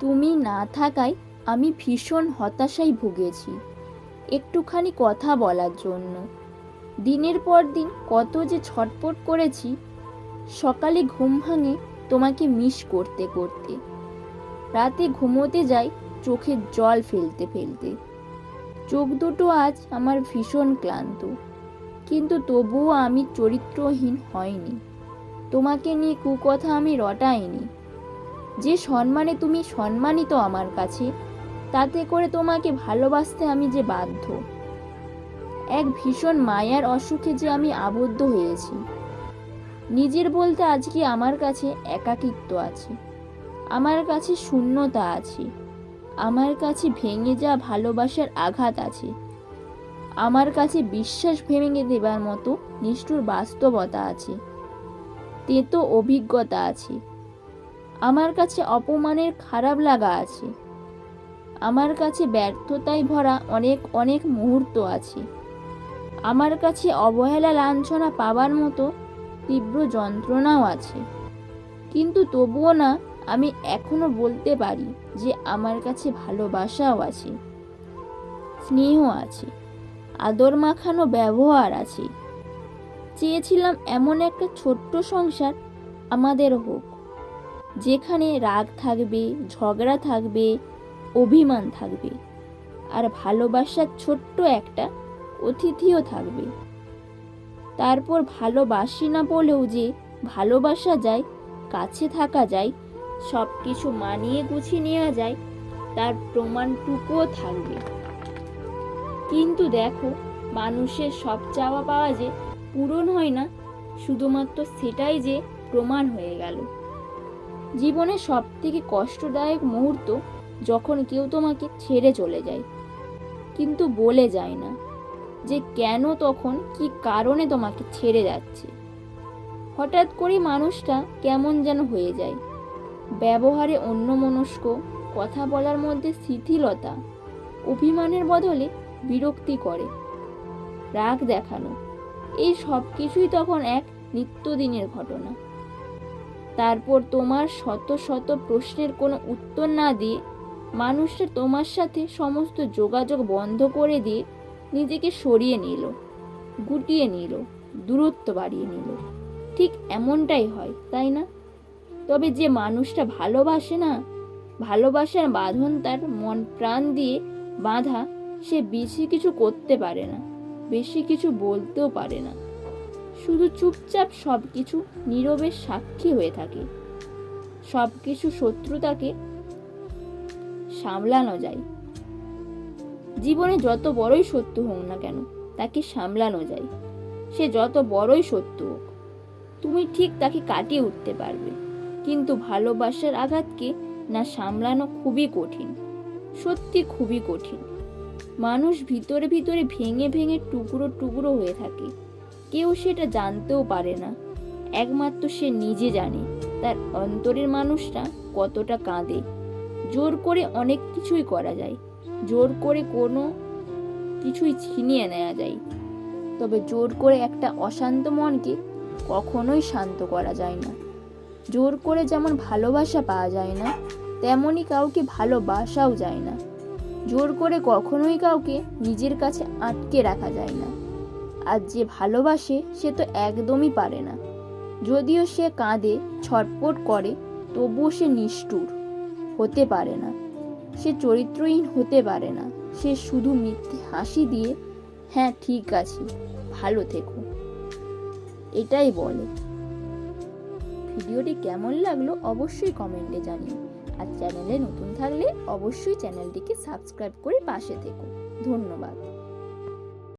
তুমি না থাকায় আমি ভীষণ হতাশায় ভুগেছি একটুখানি কথা বলার জন্য। দিনের পর দিন কত যে ছটফট করেছি। সকালে ঘুম ভাঙে তোমাকে মিস করতে করতে, রাতে ঘুমোতে যাই চোখের জল ফেলতে ফেলতে। চোখ দুটো আজ আমার ভীষণ ক্লান্ত, কিন্তু তবুও আমি চরিত্রহীন হয়নি। তোমাকে নিয়ে কুকথা আমি রটাইনি। যে সম্মানে তুমি সম্মানিত আমার কাছে, তাতে করে তোমাকে ভালোবাসতে আমি যে বাধ্য। এক ভীষণ মায়ার অসুখে যে আমি আবদ্ধ হয়েছি। নিজের বলতে আজকে আমার কাছে একাকিত্ব আছে, আমার কাছে শূন্যতা আছে, আমার কাছে ভেঙে যাওয়া ভালোবাসার আঘাত আছে, আমার কাছে বিশ্বাস ভেঙে দেবার মতো নিষ্ঠুর বাস্তবতা আছে, তেতো অভিজ্ঞতা আছে, আমার কাছে অপমানের খারাপ লাগা আছে, আমার কাছে ব্যর্থতায় ভরা অনেক অনেক মুহূর্ত আছে, আমার কাছে অবহেলা লাঞ্ছনা পাবার মতো তীব্র যন্ত্রণাও আছে। কিন্তু তবুও না, আমি এখনো বলতে পারি যে আমার কাছে ভালোবাসাও আছে, স্নেহ আছে, আদর মাখানো ব্যবহার আছে। চেয়েছিলাম এমন একটা ছোট্ট সংসার আমাদের হোক, যেখানে রাগ থাকবে, ঝগড়া থাকবে, অভিমান থাকবে, আর ভালোবাসার ছোট্ট একটা অতিথিও থাকবে। তারপর ভালোবাসি না বলেও যে ভালোবাসা যায়, কাছে থাকা যায়, সব কিছু মানিয়ে গুছিয়ে নেওয়া যায়, তার প্রমাণটুকুও থাকবে। কিন্তু দেখো, মানুষের সব চাওয়া পাওয়া যে পূরণ হয় না, শুধুমাত্র সেটাই যে প্রমাণ হয়ে গেল। জীবনের সব থেকে কষ্টদায়ক মুহূর্ত যখন কেউ তোমাকে ছেড়ে চলে যায়, কিন্তু বলে যায় না যে কেন, তখন কি কারণে তোমাকে ছেড়ে যাচ্ছে। হঠাৎ করে মানুষটা কেমন যেন হয়ে যায়, ব্যবহারে অন্যমনস্ক, কথা বলার মধ্যে শিথিলতা, অভিমানের বদলে বিরক্তি করে, রাগ দেখানো, এই সব কিছুই তখন এক নিত্যদিনের ঘটনা। তারপর তোমার শত শত প্রশ্নের কোনো উত্তর না দিয়ে মানুষটা তোমার সাথে সমস্ত যোগাযোগ বন্ধ করে দিয়ে নিজেকে সরিয়ে নিল, গুটিয়ে নিল, দূরত্ব বাড়িয়ে নিল। ঠিক এমনটাই হয়, তাই না? তবে যে মানুষটা ভালোবাসে না, ভালোবাসার বাঁধন তার মন প্রাণ দিয়ে বাঁধা, সে বেশি কিছু করতে পারে না, বেশি কিছু বলতেও পারে না, শুধু চুপচাপ সব কিছু নীরবে সাক্ষী হয়ে থাকে। সব কিছু শত্রুতাকে সামলানো যায়। জীবনে যত বড়ই শত্রু হোক না কেন, তাকে সামলানো যায়। সে যত বড়ই শত্রু হোক, তুমি ঠিক তাকে কাটিয়ে উঠতে পারবে। কিন্তু ভালোবাসার আঘাতকে না সামলানো খুবই কঠিন, সত্যি খুবই কঠিন। মানুষ ভিতরে ভিতরে ভেঙে ভেঙে টুকরো টুকরো হয়ে থাকে, কেউ সেটা জানতেও পারে না। একমাত্র সে নিজে জানে তার অন্তরের মানুষটা কতটা কাঁদে। জোর করে অনেক কিছুই করা যায়, জোর করে কোনো কিছুই ছিনিয়ে নেওয়া যায়, তবে জোর করে একটা অশান্ত মনকে কখনোই শান্ত করা যায় না। জোর করে যেমন ভালোবাসা পাওয়া যায় না, তেমনই কাউকে ভালোবাসাও যায় না। জোর করে কখনোই কাউকে নিজের কাছে আটকে রাখা যায় না। আর যে ভালোবাসে সে তো একদমই পারে না। যদিও সে কাঁদে, ছটফট করে, তবুও সে নিষ্ঠুর হতে পারে না, সে চরিত্রহীন হতে পারে না। সে শুধু মিথ্যে হাসি দিয়ে হ্যাঁ ঠিক আছে, ভালো থেকো, এটাই বলে। ভিডিওটি কেমন লাগলো অবশ্যই কমেন্টে জানিও। আর চ্যানেলে নতুন থাকলে অবশ্যই চ্যানেলটিকে সাবস্ক্রাইব করে পাশে থেকো। ধন্যবাদ।